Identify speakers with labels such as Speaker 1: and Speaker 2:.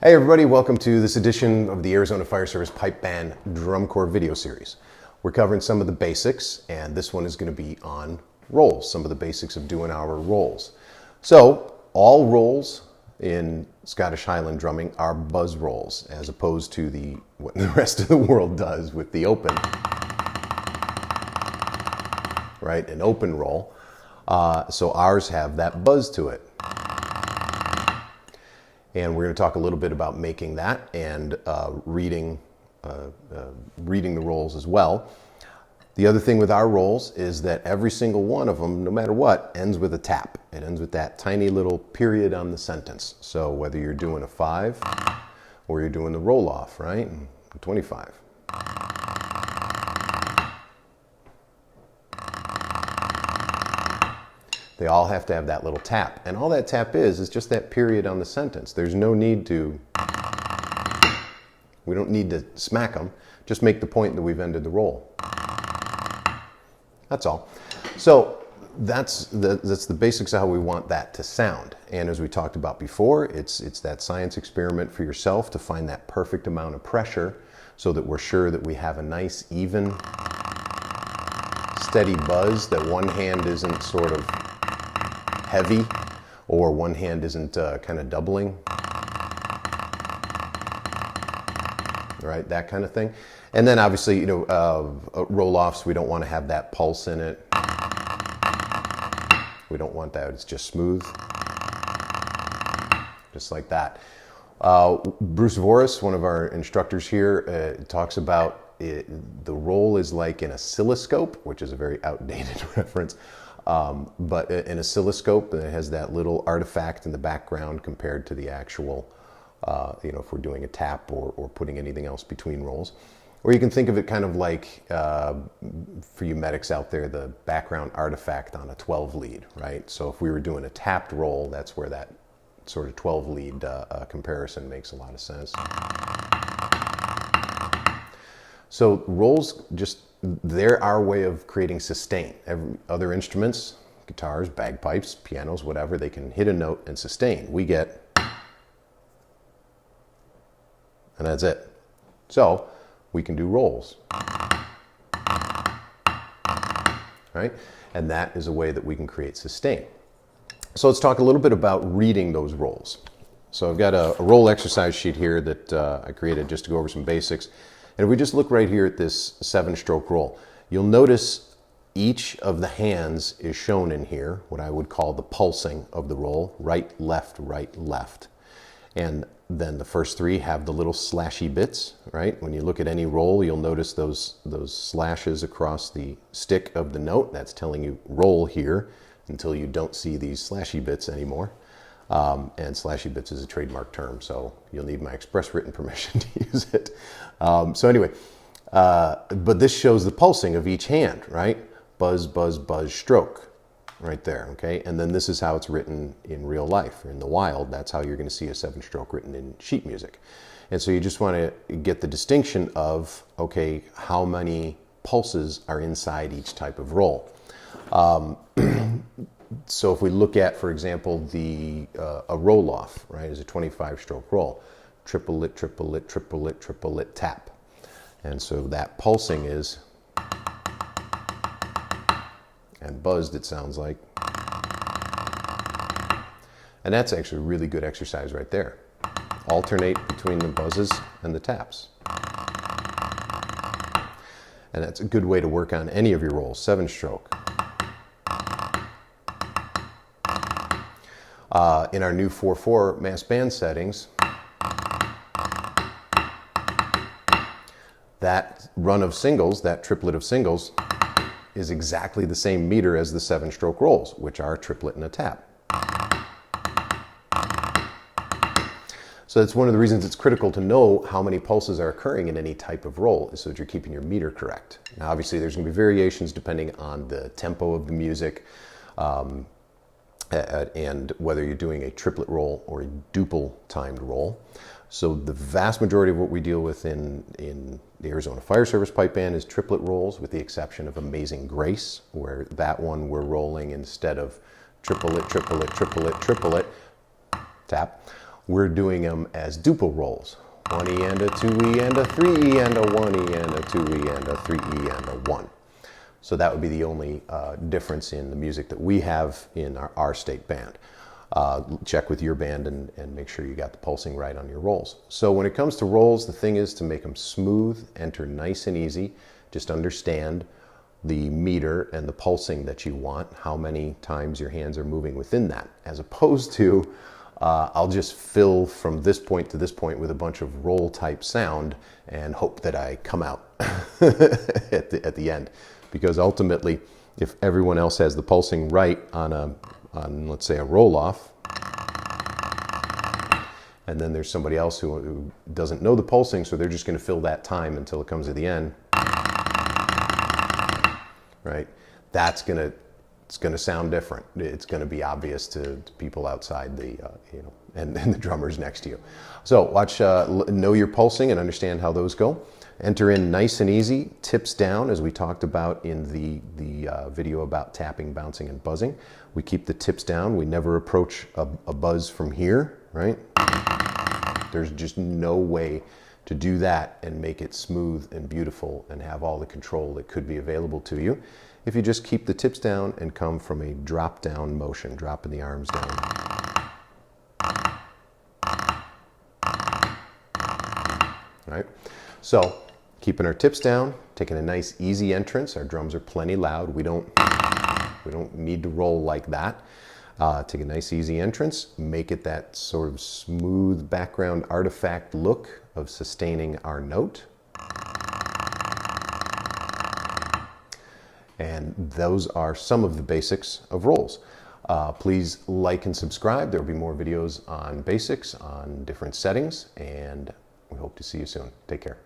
Speaker 1: Hey everybody, welcome to this edition of the Arizona Fire Service Pipe Band Drum Corps video series. We're covering some of the basics, and this one is going to be on rolls, some of the basics of doing our rolls. So, all rolls in Scottish Highland drumming are buzz rolls, as opposed to what the rest of the world does with the open, right? An open roll. So ours have that buzz to it. And we're going to talk a little bit about making that and reading the rolls as well. The other thing with our rolls is that every single one of them, no matter what, ends with a tap. It ends with that tiny little period on the sentence. So whether you're doing a 5 or you're doing the roll off, right? 25. They all have to have that little tap. And all that tap is just that period on the sentence. There's no need to, we don't need to smack them. Just make the point that we've ended the roll. That's all. So that's the basics of how we want that to sound. And as we talked about before, it's that science experiment for yourself to find that perfect amount of pressure so that we're sure that we have a nice, even, steady buzz, that one hand isn't sort of heavy, or one hand isn't kind of doubling, right? That kind of thing. And then obviously, you know, roll-offs, we don't want to have that pulse in it. We don't want that. It's just smooth, just like that. Bruce Voris, one of our instructors here, talks about the roll is like an oscilloscope, which is a very outdated reference. But an oscilloscope, it has that little artifact in the background compared to the actual, you know, if we're doing a tap or putting anything else between rolls. Or you can think of it kind of like, for you medics out there, the background artifact on a 12 lead, right? So if we were doing a tapped roll, that's where that sort of 12 lead comparison makes a lot of sense. So rolls, they're our way of creating sustain. Other instruments, guitars, bagpipes, pianos, whatever, they can hit a note and sustain. We get, and that's it. So we can do rolls, right? And that is a way that we can create sustain. So let's talk a little bit about reading those rolls. So I've got a roll exercise sheet here that I created just to go over some basics. And if we just look right here at this 7-stroke roll, you'll notice each of the hands is shown in here, what I would call the pulsing of the roll, right, left, right, left. And then the first 3 have the little slashy bits, right? When you look at any roll, you'll notice those slashes across the stick of the note. That's telling you roll here until you don't see these slashy bits anymore. And slashy bits is a trademark term, so you'll need my express written permission to use it. So anyway, but this shows the pulsing of each hand, right? Buzz, buzz, buzz, stroke, right there, okay? And then this is how it's written in real life. In the wild, that's how you're going to see a 7-stroke written in sheet music. And so you just want to get the distinction of, okay, how many pulses are inside each type of roll. So if we look at, for example, a roll-off, right, is a 25-stroke roll. Triplet, triplet, triplet, triplet, tap. And so that pulsing is, and buzzed it sounds like. And that's actually a really good exercise right there. Alternate between the buzzes and the taps. And that's a good way to work on any of your rolls, 7-stroke. In our new 4/4 mass band settings, that run of singles, that triplet of singles, is exactly the same meter as the 7-stroke rolls, which are a triplet and a tap. So that's one of the reasons it's critical to know how many pulses are occurring in any type of roll, is so that you're keeping your meter correct. Now obviously there's going to be variations depending on the tempo of the music, and whether you're doing a triplet roll or a duple timed roll. So the vast majority of what we deal with in the Arizona Fire Service pipe band is triplet rolls, with the exception of Amazing Grace, where that one we're rolling instead of triplet, triplet, triplet, triplet, tap, we're doing them as duple rolls. 1E and a 2E and a 3E and a 1E and a 2E and a 3E and a 1. So that would be the only difference in the music that we have in our state band. Check with your band and make sure you got the pulsing right on your rolls. So when it comes to rolls, the thing is to make them smooth, enter nice and easy. Just understand the meter and the pulsing that you want, how many times your hands are moving within that, as opposed to I'll just fill from this point to this point with a bunch of roll type sound and hope that I come out at the end. Because ultimately, if everyone else has the pulsing right on let's say a roll off, and then there's somebody else who doesn't know the pulsing, so they're just going to fill that time until it comes to the end, right? It's going to sound different. It's going to be obvious to people outside the and the drummers next to you. So watch, know your pulsing and understand how those go. Enter in nice and easy, tips down, as we talked about in the video about tapping, bouncing, and buzzing. We keep the tips down. We never approach a buzz from here, right? There's just no way to do that and make it smooth and beautiful and have all the control that could be available to you if you just keep the tips down and come from a drop down motion, dropping the arms down. Right? So keeping our tips down, taking a nice easy entrance. Our drums are plenty loud. We don't need to roll like that. Take a nice easy entrance, make it that sort of smooth background artifact look of sustaining our note. And those are some of the basics of rolls. Please like and subscribe. There will be more videos on basics, on different settings, and we hope to see you soon. Take care.